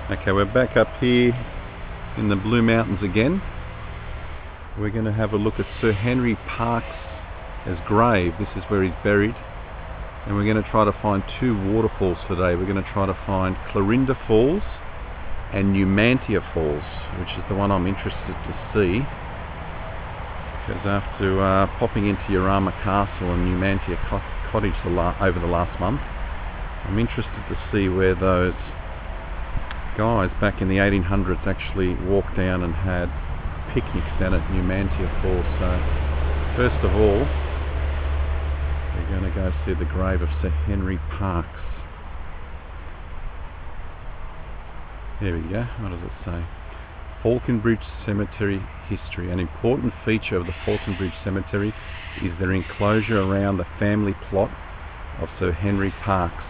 Okay, we're back up here in the Blue Mountains again. We're going to have a look at Sir Henry Parkes' grave. This is where he's buried. And we're going to try to find two waterfalls today. We're going to try to find Clarinda Falls and Numantia Falls, which is the one I'm interested to see. Because after popping into Yarama Castle and Numantia Cottage over the last month, I'm interested to see where those guys back in the 1800s actually walked down and had picnics down at Numantia Falls. So first of all, we're going to go see the grave of Sir Henry Parkes. There we go. What does it say? Faulconbridge Cemetery History. An important feature of the Faulconbridge Cemetery is their enclosure around the family plot of Sir Henry Parkes.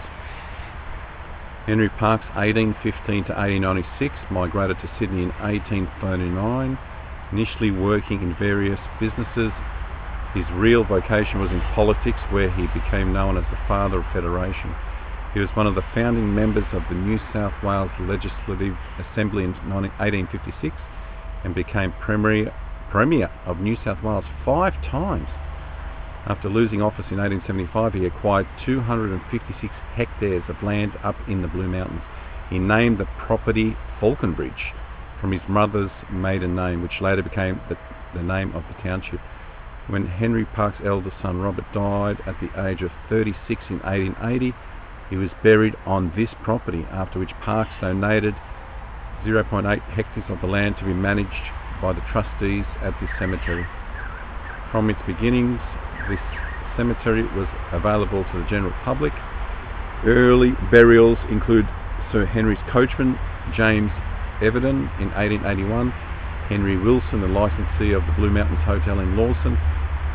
Henry Parkes, 1815 to 1896, migrated to Sydney in 1839, initially working in various businesses. His real vocation was in politics, where he became known as the Father of Federation. He was one of the founding members of the New South Wales Legislative Assembly in 1856 and became Premier of New South Wales 5 times. After losing office in 1875, he acquired 256 hectares of land up in the Blue Mountains. He named the property Faulconbridge from his mother's maiden name, which later became the name of the township. When Henry Parkes' eldest son Robert died at the age of 36 in 1880, he was buried on this property, after which Parkes donated 0.8 hectares of the land to be managed by the trustees at this cemetery. From its beginnings, this cemetery was available to the general public. Early burials include Sir Henry's coachman, James Everton, in 1881, Henry Wilson, the licensee of the Blue Mountains Hotel in Lawson,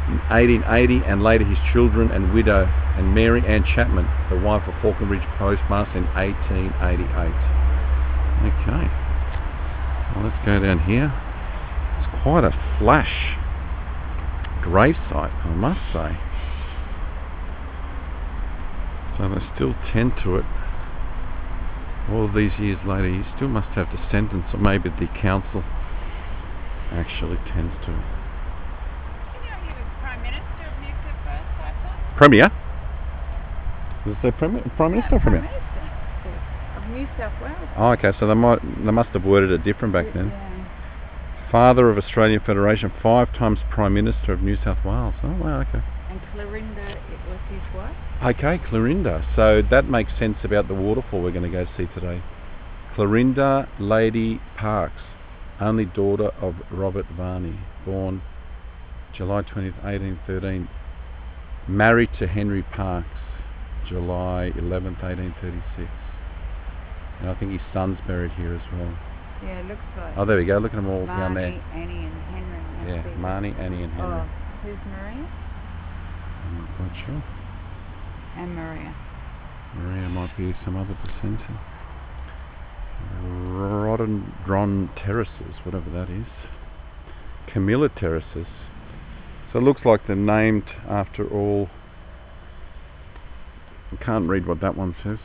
in 1880, and later his children and widow, and Mary Ann Chapman, the wife of Faulconbridge postmaster, in 1888. Okay, well, let's go down here. It's quite a flash gravesite, I must say. So they still tend to it all these years later. You still must have descendants, or maybe the council actually tends to it. Premier? Does it say Premier? Prime Minister or Premier? Of New South Wales. Oh, okay, so they must have worded it different back then. Yeah. Father of Australian Federation, 5 times Prime Minister of New South Wales. Oh, wow, okay. And Clarinda, it was his wife? Okay, Clarinda. So that makes sense about the waterfall we're going to go see today. Clarinda Lady Parkes, only daughter of Robert Varney, born July 20th, 1813. Married to Henry Parkes, July 11th, 1836. And I think his son's buried here as well. Yeah, it looks like. Oh, there we go. Look at them all down there. Marnie, Annie and Henry. Yeah, Marnie, Annie and Henry. Oh, who's Maria? I'm not quite sure. And Maria. Maria might be some other descendant. Rhododendron terraces, whatever that is. Camilla terraces. So it looks like they're named after all. I can't read what that one says.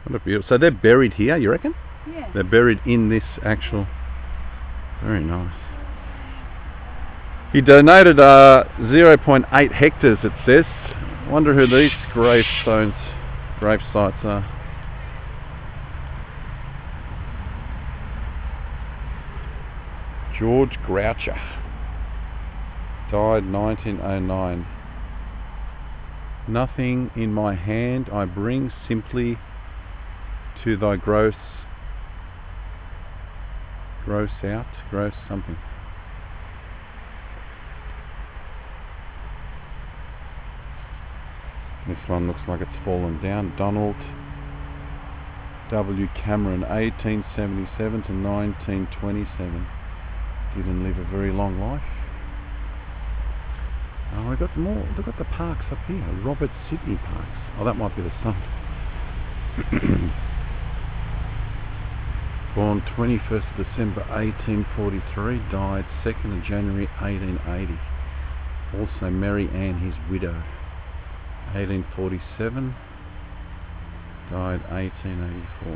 What a beautiful. So they're buried here, you reckon? Yeah. They're buried in this actual. Very nice. He donated 0.8 hectares, it says. I wonder who these gravesites are. George Groucher, died 1909. Nothing in my hand I bring, simply to thy gross something. This one looks like it's fallen down. Donald W. Cameron, 1877 to 1927. Didn't live a very long life. Oh, I got more. Look at the Parkes up here. Robert Sidney Parkes. Oh, that might be the son. Born 21st December 1843, died 2nd of January 1880. Also Mary Ann, his widow. 1847. died 1884.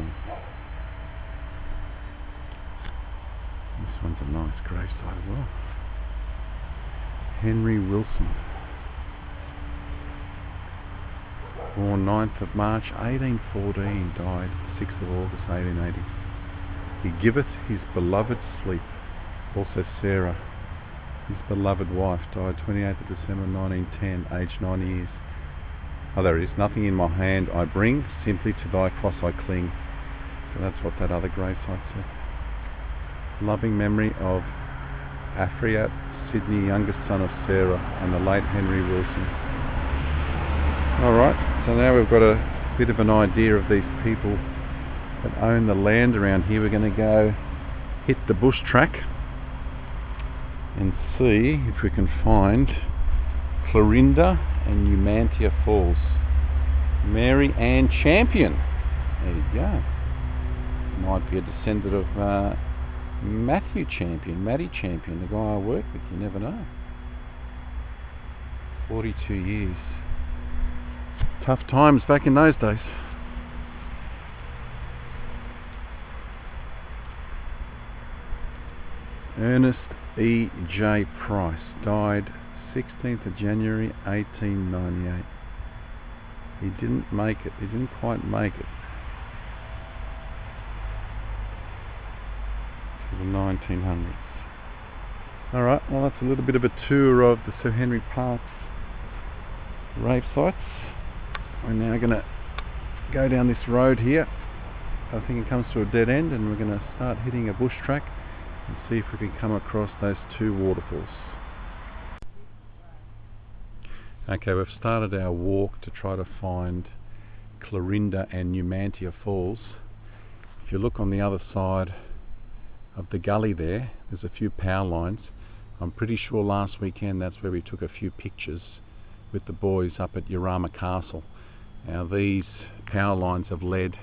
This one's a nice gravesite as well. Henry Wilson, born 9th of March 1814, died 6th of August 1880. He giveth his beloved sleep. Also Sarah, his beloved wife, died 28th of December 1910, aged 90 years. Oh, there it is. Nothing in my hand I bring, simply to thy cross I cling. So that's what that other gravesite said. Loving memory of Afriat Sydney, youngest son of Sarah, and the late Henry Wilson. Alright, so now we've got a bit of an idea of these people that own the land around here. We're going to go hit the bush track and see if we can find Clarinda and Numantia Falls. Mary Ann Champion. There you go. Might be a descendant of Matty Champion, the guy I work with, you never know. 42 years. Tough times back in those days. Ernest E. J. Price, died 16th of January 1898. He didn't make it, he didn't quite make it to the 1900s. Alright, well that's a little bit of a tour of the Sir Henry Parkes grave sites. We're now going to go down this road here. I think it comes to a dead end, and we're going to start hitting a bush track and see if we can come across those two waterfalls. Okay, we've started our walk to try to find Clarinda and Numantia Falls. If you look on the other side of the gully there, there's a few power lines. I'm pretty sure last weekend that's where we took a few pictures with the boys up at Yarama Castle. Now these power lines have led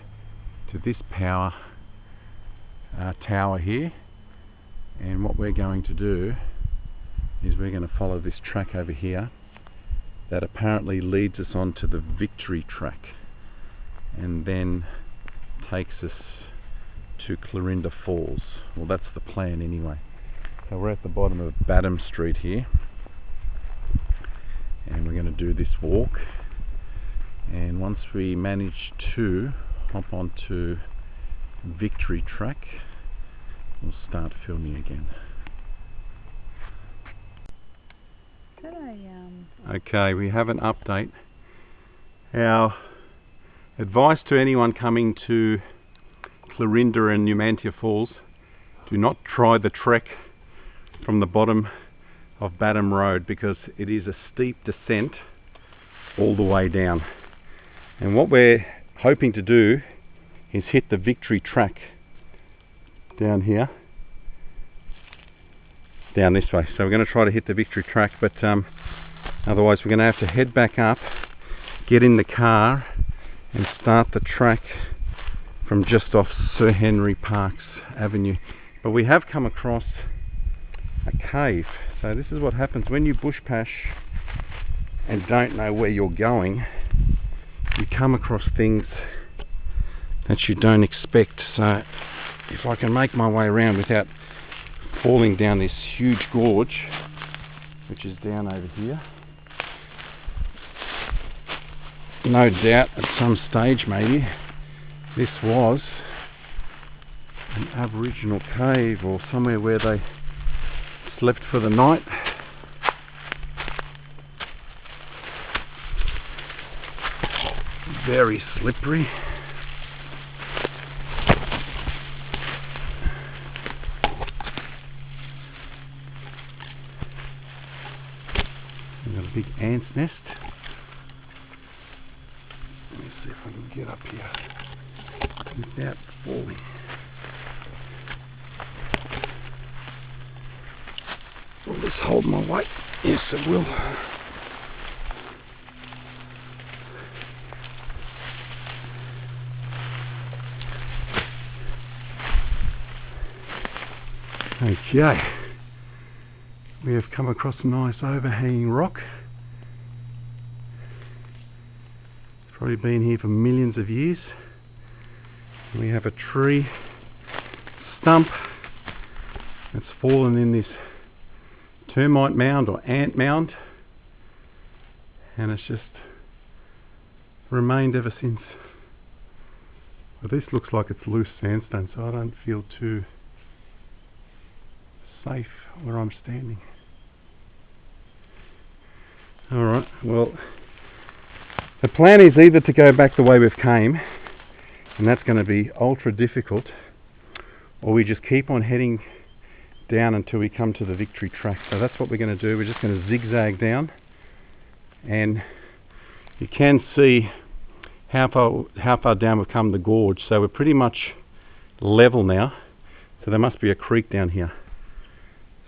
to this power tower here, and what we're going to do is we're going to follow this track over here that apparently leads us onto the Victory track and then takes us to Clarinda Falls. Well, that's the plan anyway. So we're at the bottom of Badham Street here, and we're going to do this walk, and once we manage to hop onto Victory track, we'll start filming again. Okay, we have an update. Our advice to anyone coming to Clarinda and Numantia Falls: do not try the trek from the bottom of Badham Road, because it is a steep descent all the way down. And what we're hoping to do is hit the Victory track down here, down this way. So we're going to try to hit the Victory track, but otherwise we're going to have to head back up, get in the car and start the track from just off Sir Henry Parkes Avenue. But we have come across a cave. So this is what happens when you bush pash and don't know where you're going. You come across things that you don't expect. So if I can make my way around without falling down this huge gorge, which is down over here, no doubt at some stage maybe this was an Aboriginal cave or somewhere where they slept for the night. Very slippery. We've got a big ant's nest. Let me see if I can get up here without falling. Will this hold my weight? Yes, it will. Okay, we have come across a nice overhanging rock. Probably been here for millions of years. We have a tree stump that's fallen in this termite mound or ant mound, and it's just remained ever since. But this looks like it's loose sandstone, so I don't feel too safe where I'm standing. Alright, well, the plan is either to go back the way we've came, and that's going to be ultra difficult, or we just keep on heading down until we come to the victory track. So that's what we're going to do. We're just going to zigzag down, and you can see how far down we've come the gorge. So we're pretty much level now, so there must be a creek down here.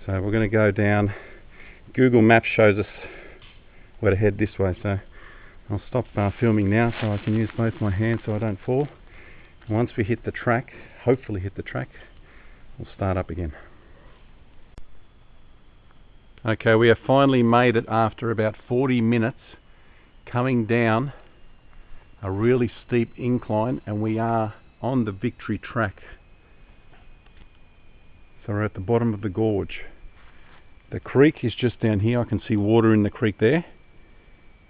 So we're going to go down. Google Maps shows us where to head this way, so I'll stop filming now so I can use both my hands so I don't fall. And once we hit the track, hopefully hit the track, we'll start up again. Okay, we have finally made it after about 40 minutes coming down a really steep incline, and we are on the victory track. So we're at the bottom of the gorge. The creek is just down here. I can see water in the creek there,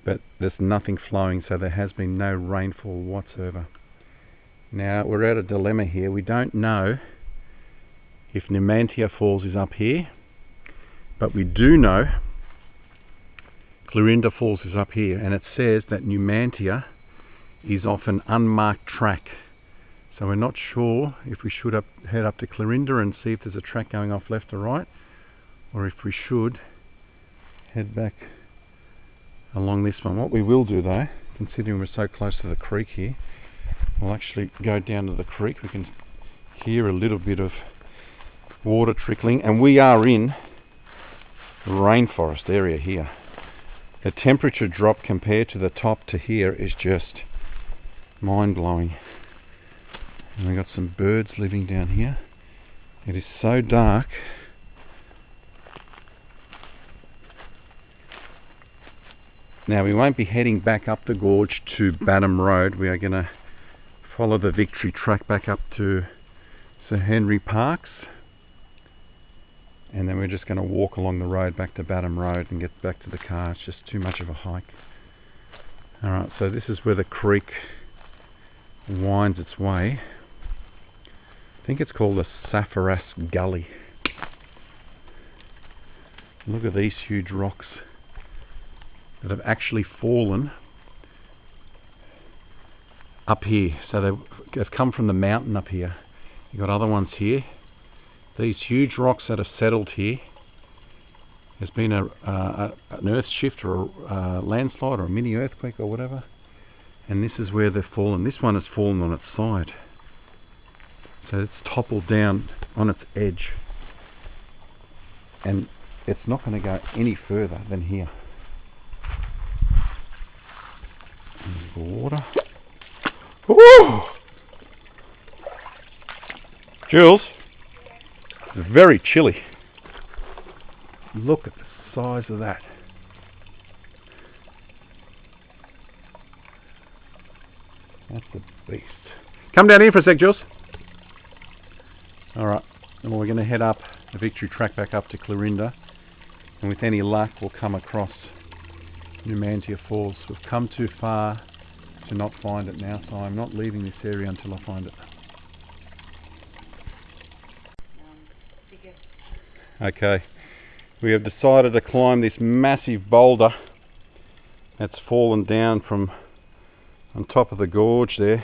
but there's nothing flowing, so there has been no rainfall whatsoever. Now we're at a dilemma here. We don't know if Numantia Falls is up here, but we do know Clarinda Falls is up here, and it says that Numantia is off an unmarked track. So we're not sure if we should head up to Clarinda and see if there's a track going off left or right, or if we should head back along this one. What we will do though, considering we're so close to the creek here, we'll actually go down to the creek. We can hear a little bit of water trickling, and we are in the rainforest area here. The temperature drop compared to the top to here is just mind-blowing. And we've got some birds living down here. It is so dark. Now we won't be heading back up the gorge to Badham Road. We are going to follow the victory track back up to Sir Henry Parks, and then we're just going to walk along the road back to Badham Road and get back to the car. It's just too much of a hike. Alright, so this is where the creek winds its way. I think it's called the Sapphirus Gully. Look at these huge rocks that have actually fallen up here. So they've come from the mountain up here. You've got other ones here. These huge rocks that have settled here. There's been an earth shift or a landslide or a mini earthquake or whatever, and this is where they've fallen. This one has fallen on its side, so it's toppled down on its edge, and it's not going to go any further than here. There's the water. Woo! Jules, it's very chilly. Look at the size of that. That's a beast. Come down here for a sec, Jules. Alright, and we're going to head up the victory track back up to Clarinda, and with any luck we'll come across Numantia Falls. We've come too far to not find it now, so I'm not leaving this area until I find it. Okay, we have decided to climb this massive boulder that's fallen down from on top of the gorge there,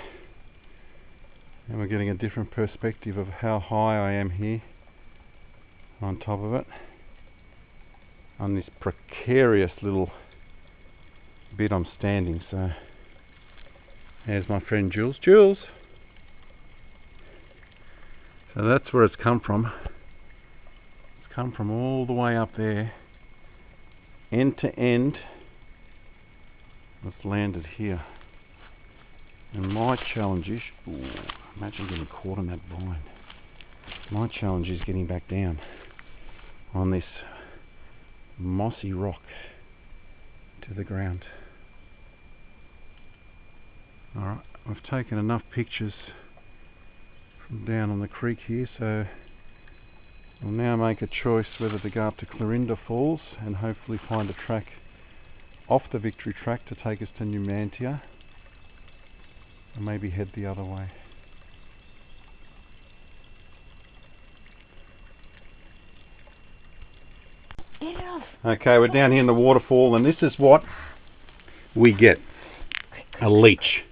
and we're getting a different perspective of how high I am here on top of it, on this precarious little bit I'm standing. So there's my friend Jules. Jules! So that's where it's come from. Come from all the way up there, end to end. It's landed here, and my challenge is, imagine getting caught on that vine. My challenge is getting back down on this mossy rock to the ground. I've taken enough pictures from down on the creek here, so I'll now make a choice whether to go up to Clarinda Falls and hopefully find a track off the Victory track to take us to Numantia, or maybe head the other way. Get off. Okay, we're down here in the waterfall, and this is what we get. A leech.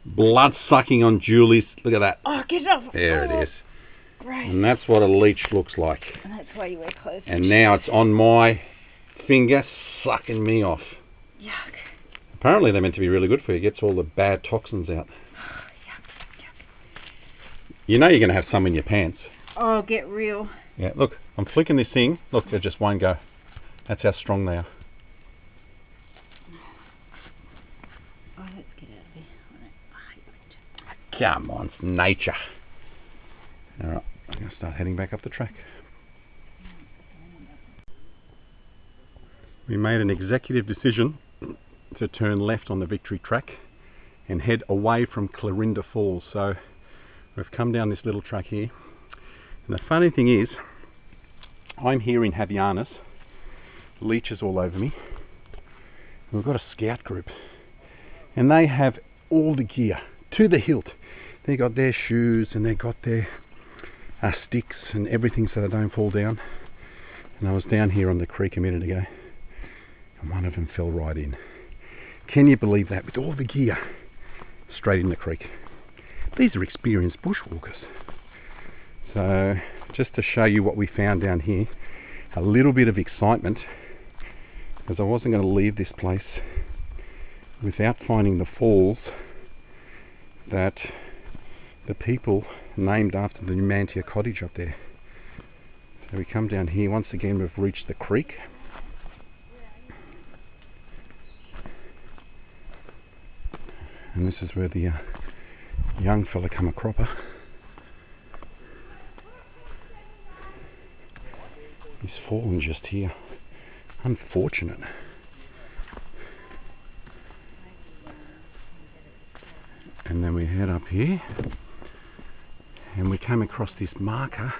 Blood sucking on Julie's. Look at that. Oh, get off. There it is. Right. And that's what a leech looks like. And that's why you wear clothes. And now it's on my finger, sucking me off. Yuck. Apparently they're meant to be really good for you. It gets all the bad toxins out. Yuck. You know you're going to have some in your pants. Oh, get real. Yeah, look, I'm flicking this thing. Look, it just won't go. That's how strong they are. Oh, let's get out of here. I hate winter. Come on, it's nature. Alright, I'm going to start heading back up the track. We made an executive decision to turn left on the Victory track and head away from Clarinda Falls. So we've come down this little track here. And the funny thing is, I'm here in Havaianas, leeches all over me. We've got a scout group, and they have all the gear to the hilt. They got their shoes and they got their sticks and everything so they don't fall down. And I was down here on the creek a minute ago, and one of them fell right in. Can you believe that? With all the gear, straight in the creek. These are experienced bushwalkers. So just to show you what we found down here, a little bit of excitement, because I wasn't going to leave this place without finding the falls that the people named after the Numantia cottage up there. So we come down here, once again we've reached the creek. And this is where the young fella come a cropper. He's fallen just here. Unfortunate. And then we head up here and we came across this marker,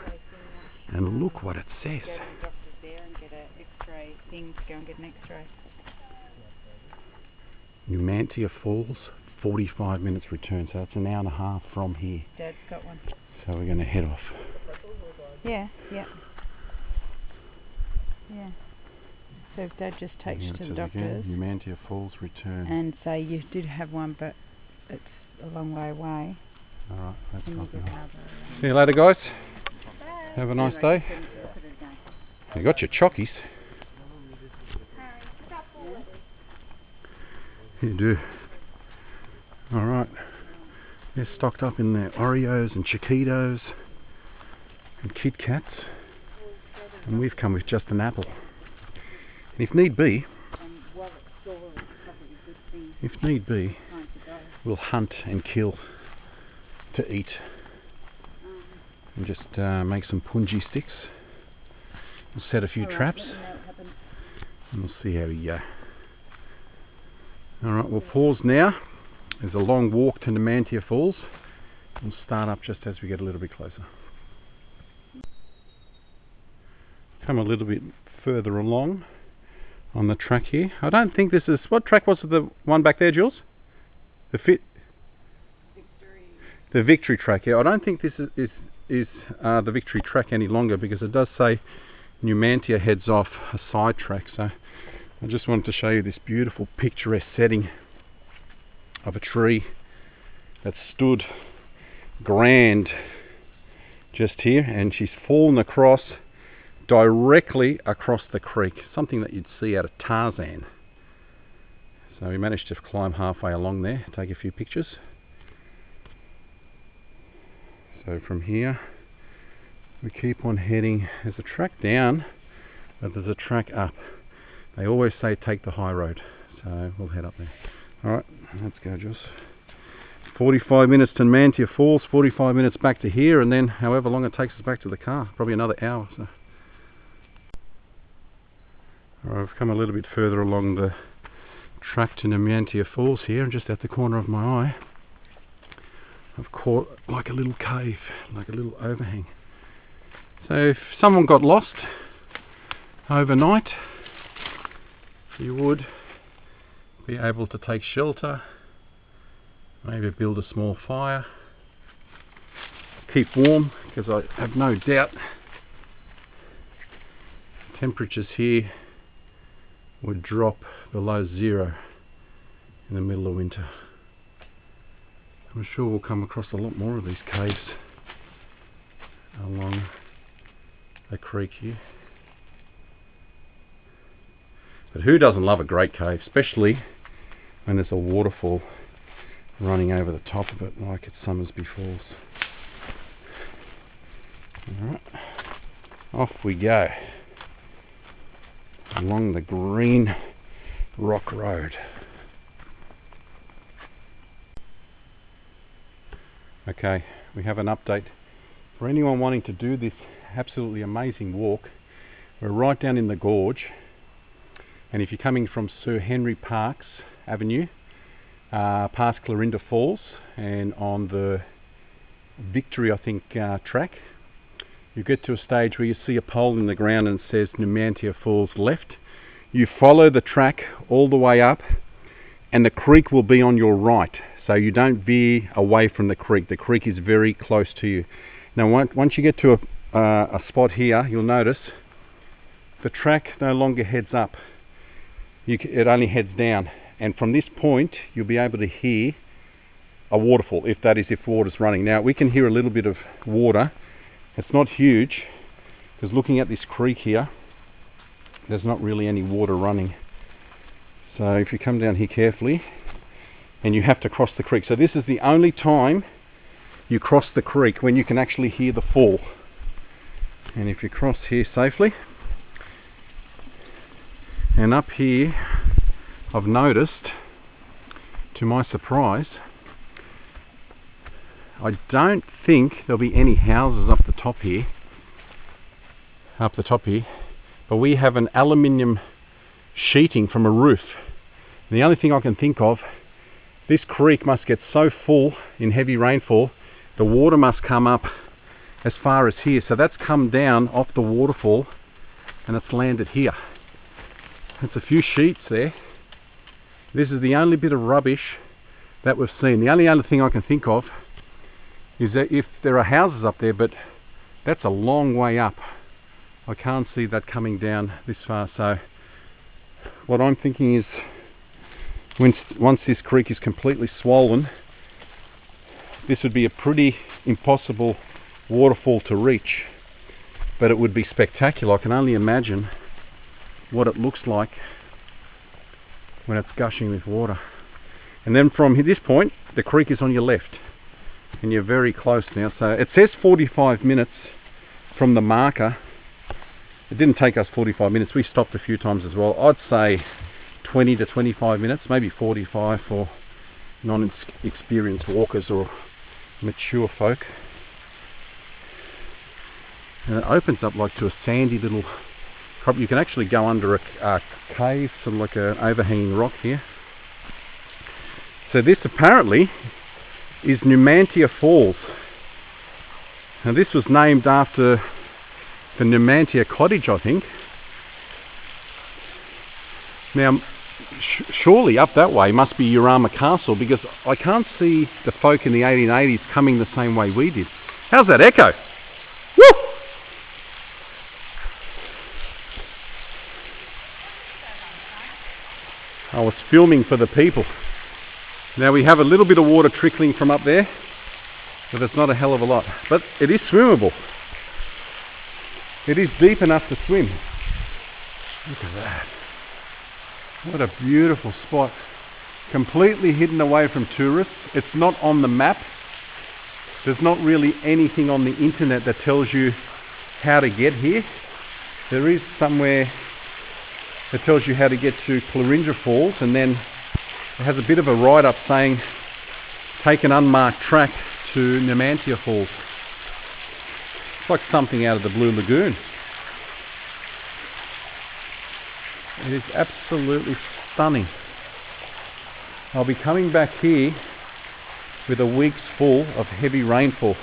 and look what it says. Go to the doctor's there and get an X-ray thing to go and get an X-ray. Numantia Falls, 45 minutes return, so it's an hour and a half from here. Dad's got one. So we're going to head off. Yeah. So if Dad just takes you to the doctor's Numantia Falls return. and say you did have one but it's a long way away. Alright, that's Then you get fine. another. See you later, guys. Bye. Have a nice day. You got your chockies. You do. Alright. They're stocked up in their Oreos and Chiquitos and Kit Kats. And we've come with just an apple. And if need be, we'll hunt and kill to eat. And just make some punji sticks. We'll set a few traps. And we'll see how we go. Alright, we'll pause now. There's a long walk to Numantia Falls. We'll start up just as we get a little bit closer. Come a little bit further along on the track here. I don't think this is... What track was it, the one back there, Jules? The Victory track, yeah. I don't think this is the Victory track any longer, because it does say Numantia heads off a side track. So I just wanted to show you this beautiful picturesque setting of a tree that stood grand just here, and she's fallen across directly across the creek, something that you'd see out of Tarzan. So we managed to climb halfway along there, take a few pictures. So from here we keep on heading. There's a track down, but there's a track up. They always say take the high road, so we'll head up there. Alright, let's go, Joss. 45 minutes to Numantia Falls, 45 minutes back to here, and then however long it takes us back to the car, probably another hour. So. Alright, I've come a little bit further along the track to Numantia Falls here, and just at the corner of my eye I've caught like a little cave, like a little overhang. So if someone got lost overnight, you would be able to take shelter, maybe build a small fire, keep warm, because I have no doubt temperatures here would drop below zero in the middle of winter. I'm sure we'll come across a lot more of these caves along the creek here. But who doesn't love a great cave, especially when there's a waterfall running over the top of it like at Summersby Falls. Alright, off we go along the green rock road. Okay, we have an update. For anyone wanting to do this absolutely amazing walk, we're right down in the gorge, and if you're coming from Sir Henry Parkes Avenue, past Clarinda Falls, and on the Victory, I think, track, you get to a stage where you see a pole in the ground and it says Numantia Falls left. You follow the track all the way up, and the creek will be on your right. So you don't veer away from the creek. The creek is very close to you. Now once you get to a spot here, you'll notice the track no longer heads up. It only heads down. And from this point, you'll be able to hear a waterfall, if water's running. Now we can hear a little bit of water. It's not huge, because looking at this creek here, there's not really any water running. So if you come down here carefully, and you have to cross the creek. So this is the only time you cross the creek, when you can actually hear the fall. And if you cross here safely, and up here, I've noticed, to my surprise, I don't think there'll be any houses up the top here, but we have an aluminium sheeting from a roof. And the only thing I can think of, this creek must get so full in heavy rainfall, the water must come up as far as here. So that's come down off the waterfall and it's landed here. It's a few sheets there. This is the only bit of rubbish that we've seen. The only other thing I can think of is that if there are houses up there, but that's a long way up. I can't see that coming down this far. So what I'm thinking is, once this creek is completely swollen, this would be a pretty impossible waterfall to reach, but it would be spectacular. I can only imagine what it looks like when it's gushing with water. And then from this point, the creek is on your left, and you're very close now. So it says 45 minutes from the marker. It didn't take us 45 minutes. We stopped a few times as well. I'd say 20 to 25 minutes, maybe 45 for non-experienced walkers or mature folk. And it opens up like to a sandy little, you can actually go under a cave, sort of like an overhanging rock here. So this apparently is Numantia Falls. Now this was named after the Numantia cottage, I think. Now surely up that way must be Urama Castle, because I can't see the folk in the 1880s coming the same way we did. How's that echo? Woo! I was filming for the people. Now we have a little bit of water trickling from up there, but it's not a hell of a lot. But it is swimmable. It is deep enough to swim. Look at that. What a beautiful spot. Completely hidden away from tourists. It's not on the map. There's not really anything on the internet that tells you how to get here. There is somewhere that tells you how to get to Clarinda Falls, and then it has a bit of a write-up saying take an unmarked track to Numantia Falls. It's like something out of the Blue Lagoon. It is absolutely stunning. I'll be coming back here with a week's full of heavy rainfall.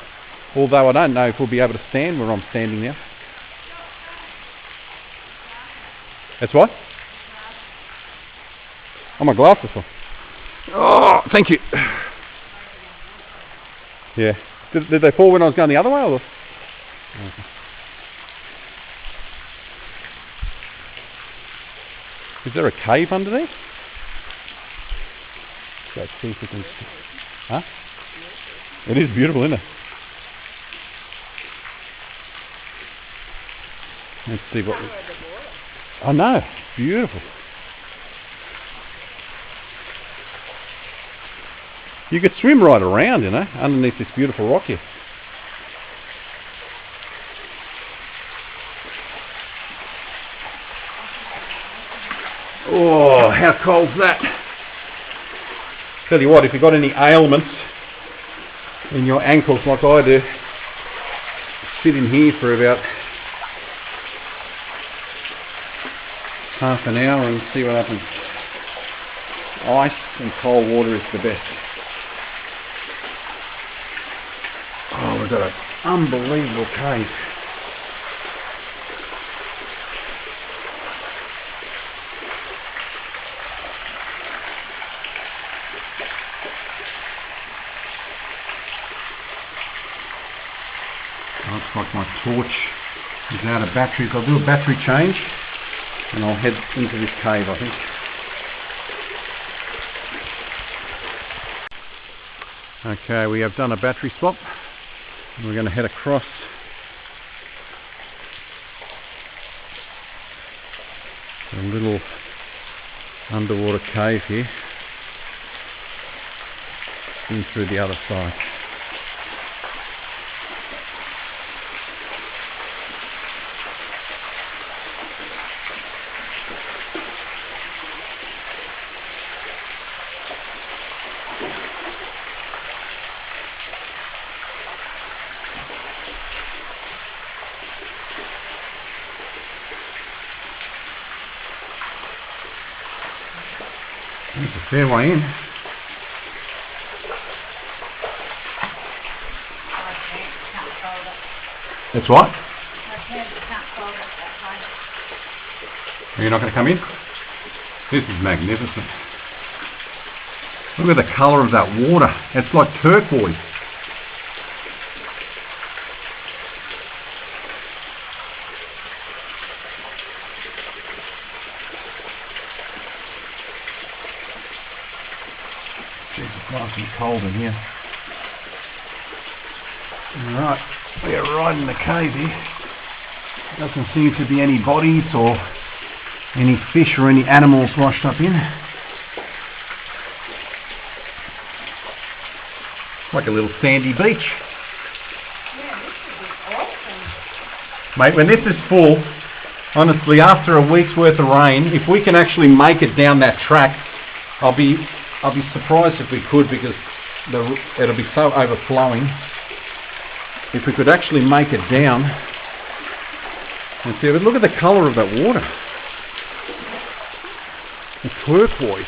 Although I don't know if we'll be able to stand where I'm standing now. That's what? Oh, my glasses on. Oh, thank you. Yeah. Did they fall when I was going the other way? Or? Okay. Is there a cave under there? Let's see if we can see. Huh? It is beautiful, isn't it? Let's see what we... Oh no, beautiful. You could swim right around, you know, underneath this beautiful rock here. Oh, how cold's that? Tell you what, if you've got any ailments in your ankles like I do, sit in here for about half an hour and see what happens. Ice and cold water is the best. Oh, we've got an unbelievable cave. Looks like my torch is out of batteries. I'll do a battery change and I'll head into this cave, I think. Okay, we have done a battery swap and we're going to head across a little underwater cave here in through the other side. It's a fair way in. That's what? Are you not going to come in? This is magnificent. Look at the colour of that water. It's like turquoise. Jeez, it's nice and cold in here. Alright, we are right in the cave here. Doesn't seem to be any bodies or any fish or any animals washed up in. Like a little sandy beach. Yeah, this would be awesome. Mate, when this is full, honestly, after a week's worth of rain, if we can actually make it down that track, I'll be surprised if we could, because it'll be so overflowing. If we could actually make it down and see, but look at the colour of that water. It's turquoise.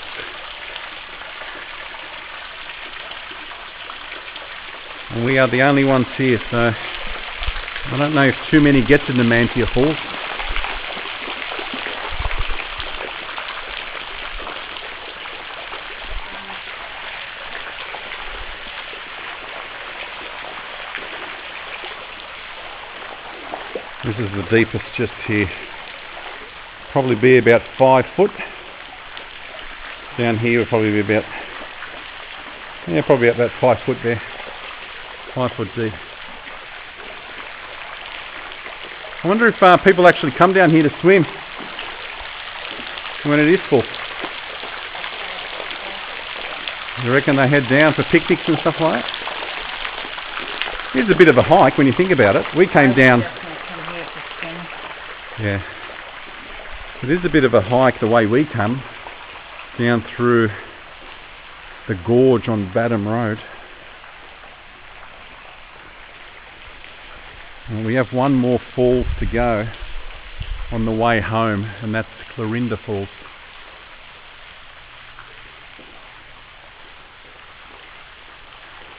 And we are the only ones here, so I don't know if too many get to Numantia Falls. This is the deepest just here. Probably be about 5 foot. Down here will probably be about, yeah, probably about 5 foot there. 5 foot deep. I wonder if people actually come down here to swim when it is full. You reckon they head down for picnics and stuff like that? It's a bit of a hike when you think about it. We came down. Yeah. It is a bit of a hike the way we come down through the gorge on Badham Road. And we have one more falls to go on the way home, and that's Clarinda Falls.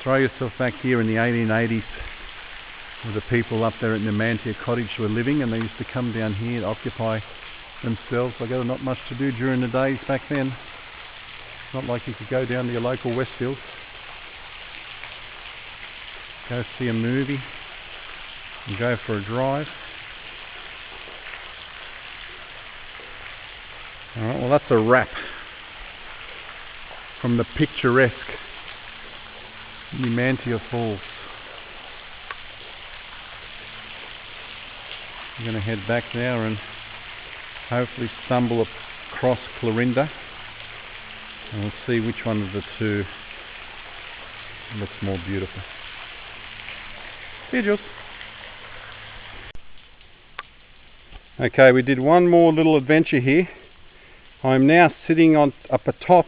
throw yourself back here in the 1880s, where the people up there at Numantia Cottage were living, and they used to come down here to occupy themselves. I got not much to do during the days back then. Not like you could go down to your local Westfield, go see a movie, and go for a drive. Alright, well that's a wrap from the picturesque Numantia Falls. I'm going to head back now and hopefully stumble across Clarinda, and we'll see which one of the two looks more beautiful. See you, Jules. Okay, we did one more little adventure here. I'm now sitting up atop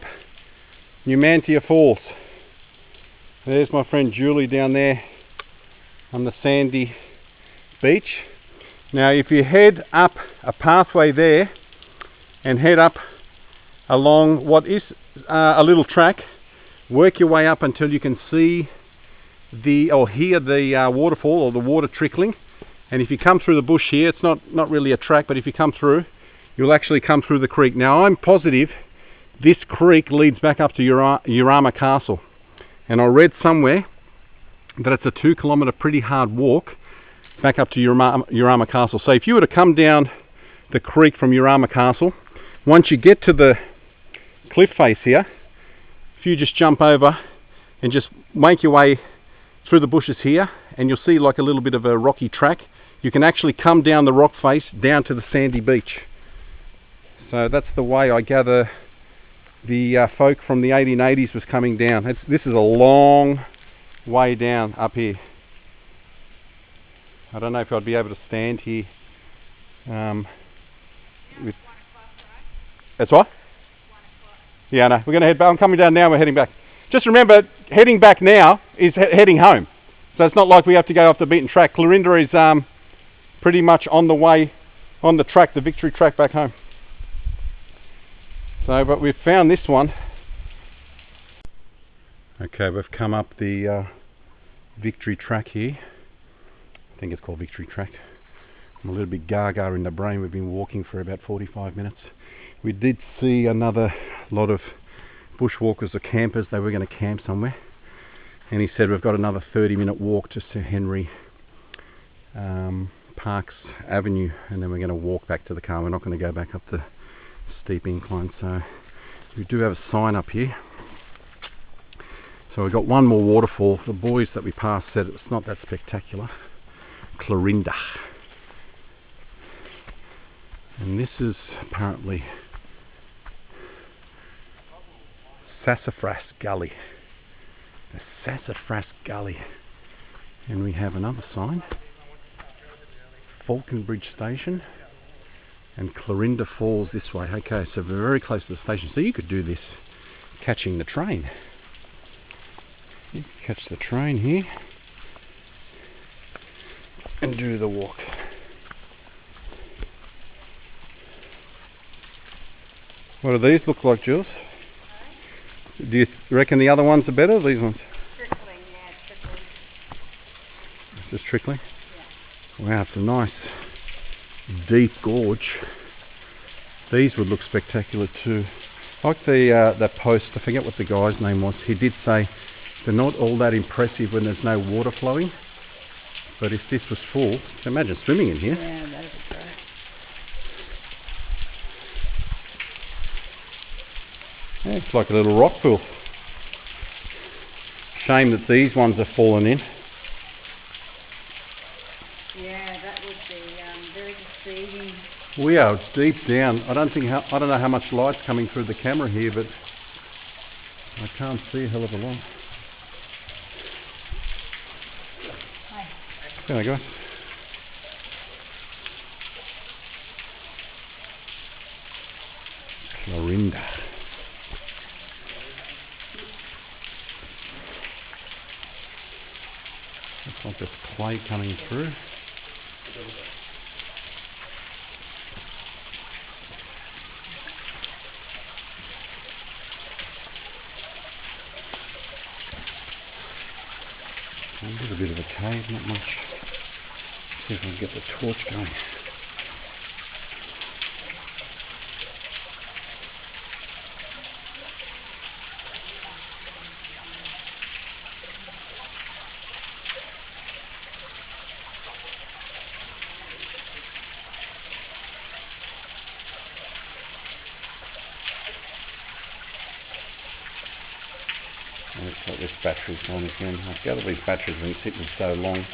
Numantia Falls. There's my friend Julie down there on the sandy beach. Now if you head up a pathway there and head up along what is a little track, work your way up until you can see or hear the waterfall or the water trickling. And if you come through the bush here, it's not really a track, but if you come through, you'll actually come through the creek. Now I'm positive this creek leads back up to Urama Castle, and I read somewhere that it's a 2 kilometre pretty hard walk back up to Urama Castle. So if you were to come down the creek from Urama Castle, once you get to the cliff face here, if you just jump over and just make your way through the bushes here, and you'll see like a little bit of a rocky track, you can actually come down the rock face down to the sandy beach. So that's the way I gather the folk from the 1880s was coming down. This is a long way down up here. I don't know if I'd be able to stand here. That's what? Yeah, no, we're going to head back. I'm coming down now, we're heading back. Just remember, heading back now is heading home. So it's not like we have to go off the beaten track. Clarinda is pretty much on the way, on the track, the victory track back home. So, but we've found this one. Okay, we've come up the victory track here. I think it's called Victory Track. I'm a little bit gaga in the brain. We've been walking for about 45 minutes. We did see another lot of bushwalkers or campers. They were going to camp somewhere. And he said we've got another 30-minute walk to Sir Henry Parks Avenue, and then we're going to walk back to the car. We're not going to go back up the steep incline. So we do have a sign up here. So we've got one more waterfall. The boys that we passed said it's not that spectacular. Clarinda. And this is apparently Sassafras Gully. The Sassafras Gully. And we have another sign. Faulconbridge Station. And Clarinda Falls this way. Okay, so we're very close to the station. So you could do this catching the train. You can catch the train here and do the walk. What do these look like, Jules? Do you reckon the other ones are better, these ones? Trickling, yeah, trickling. It's just trickling? Yeah. Wow, it's a nice deep gorge. These would look spectacular too. Like that post, I forget what the guy's name was. He did say they're not all that impressive when there's no water flowing. But if this was full, you can imagine swimming in here. Yeah, that'd be great. Yeah, it's like a little rock pool. Shame that these ones have fallen in. Yeah, that would be very deceiving. We are deep down. I don't know how much light's coming through the camera here, but I can't see a hell of a lot. Hi. There we go. Clarinda. Looks like there's clay coming through. A little bit of a cave, not much. See if I can get the torch going. Looks like this battery's on again. I gather these batteries have been sitting so long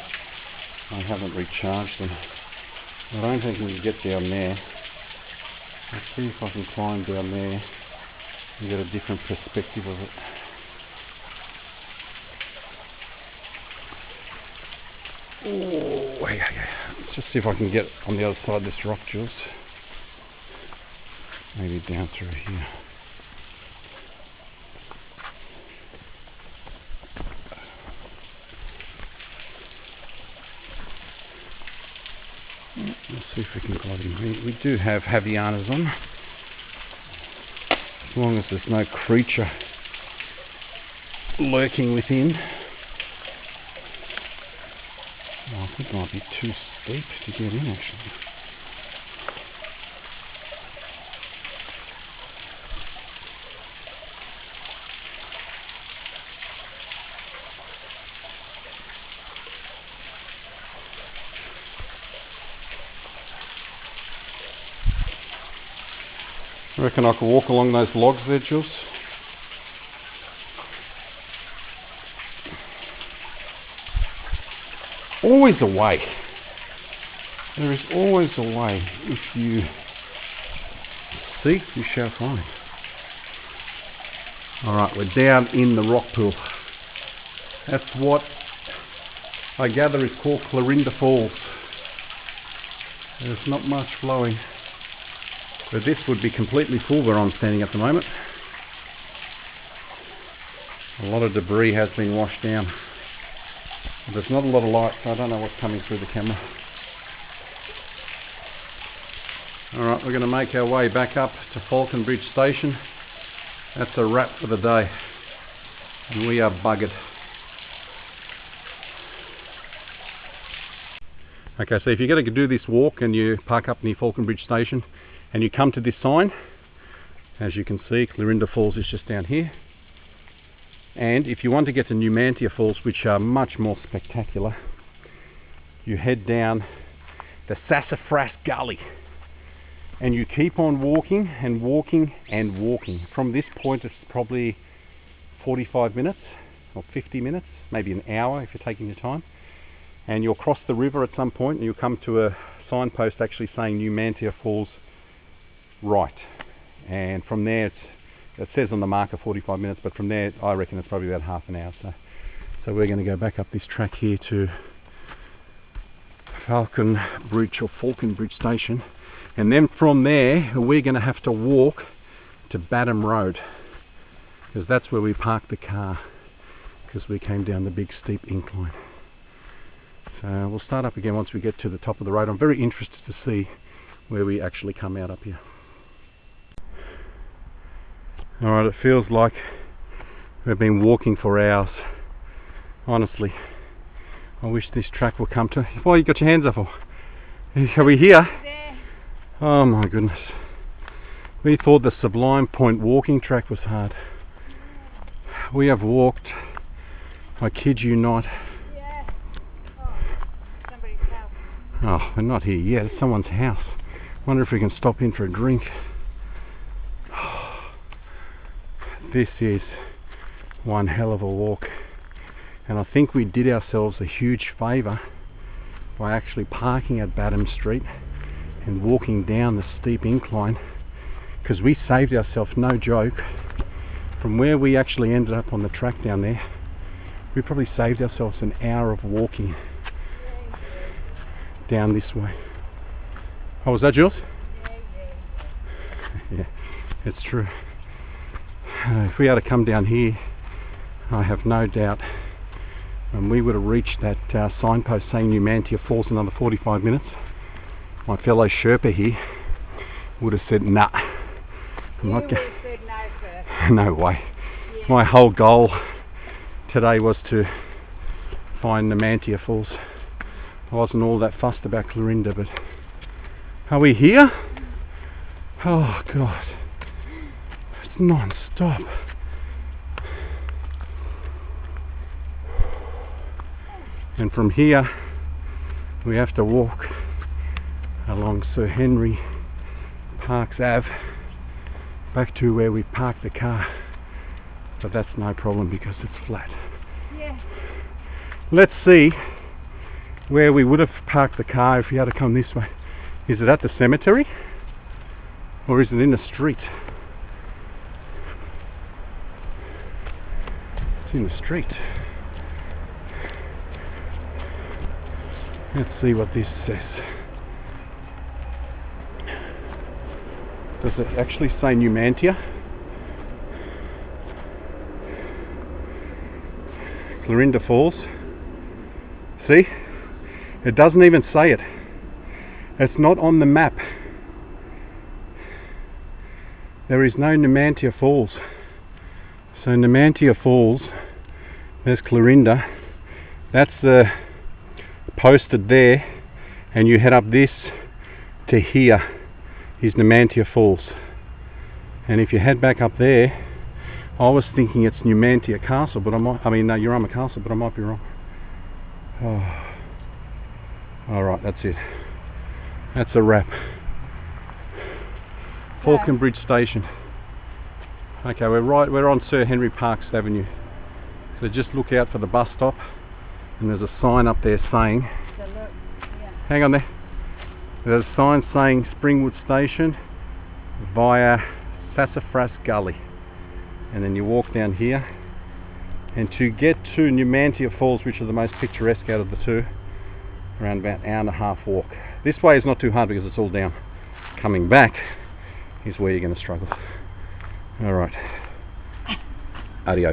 I haven't recharged them. I don't think we can get down there. Let's see if I can climb down there and get a different perspective of it. Oh, yeah. Let's just see if I can get on the other side of this rock, Jules. Maybe down through here. Let's see if we can glide in. We do have Havianas on. As long as there's no creature lurking within. Oh, I think it might be too steep to get in actually. I reckon I could walk along those logs there, Jules. Always a way. There is always a way. If you seek, you shall find. Alright, we're down in the rock pool. That's what I gather is called Clarinda Falls. There's not much flowing. But this would be completely full where I'm standing at the moment. A lot of debris has been washed down. There's not a lot of light, so I don't know what's coming through the camera. Alright, we're going to make our way back up to Faulconbridge station. That's a wrap for the day. And we are buggered. Okay, so if you're going to do this walk and you park up near Faulconbridge station and you come to this sign, as you can see, Clarinda Falls is just down here. And if you want to get to Numantia Falls, which are much more spectacular, you head down the Sassafras Gully and you keep on walking and walking and walking. From this point it's probably 45 minutes or 50 minutes, maybe an hour if you're taking your time, and you'll cross the river at some point and you'll come to a signpost actually saying Numantia Falls right, and from there it says on the marker 45 minutes, but from there I reckon it's probably about half an hour. So we're going to go back up this track here to Faulconbridge or Faulconbridge station, and then from there we're going to have to walk to Badham Road, because that's where we parked the car, because we came down the big steep incline. So we'll start up again once we get to the top of the road. I'm very interested to see where we actually come out up here. Alright, it feels like we've been walking for hours. Honestly, I wish this track will come to... Why you got your hands up for? Are we here? Oh my goodness. We thought the Sublime Point walking track was hard. We have walked, I kid you not. Yeah. Oh, somebody's house. Oh, we're not here yet. It's someone's house. Wonder if we can stop in for a drink. This is one hell of a walk, and I think we did ourselves a huge favour by actually parking at Badham Street and walking down the steep incline, because we saved ourselves, no joke, from where we actually ended up on the track down there. We probably saved ourselves an hour of walking down this way. Oh, was that Jules? Yeah, it's true. If we had to come down here, I have no doubt, and we would have reached that signpost saying Numantia Falls in another 45 minutes, my fellow Sherpa here would have said, nah. I'm not going. Said no first. No way. Yeah. My whole goal today was to find Numantia Falls. I wasn't all that fussed about Clarinda, but are we here? Oh God, it's non-stop. And from here we have to walk along Sir Henry Parks Ave back to where we parked the car, but that's no problem because it's flat. Yeah. Let's see where we would have parked the car if we had to come this way. Is it at the cemetery or is it in the street? It's in the street. Let's see what this says. Does it actually say Numantia? Clarinda Falls. See? It doesn't even say it. It's not on the map. There is no Numantia Falls. So Numantia Falls, there's Clarinda. That's posted there, and you head up this to here is Numantia Falls. And if you head back up there, I was thinking it's Numantia Castle, but Urama Castle, but I might be wrong. Oh. Alright, that's it. That's a wrap. Faulconbridge Station. Okay, we're on Sir Henry Parks Avenue. So just look out for the bus stop, and there's a sign up there saying, hang on there, there's a sign saying Springwood Station via Sassafras Gully, and then you walk down here, and to get to Numantia Falls, which are the most picturesque out of the two, around about an hour and a half walk. This way is not too hard because it's all down. Coming back is where you're going to struggle. Alright, adios.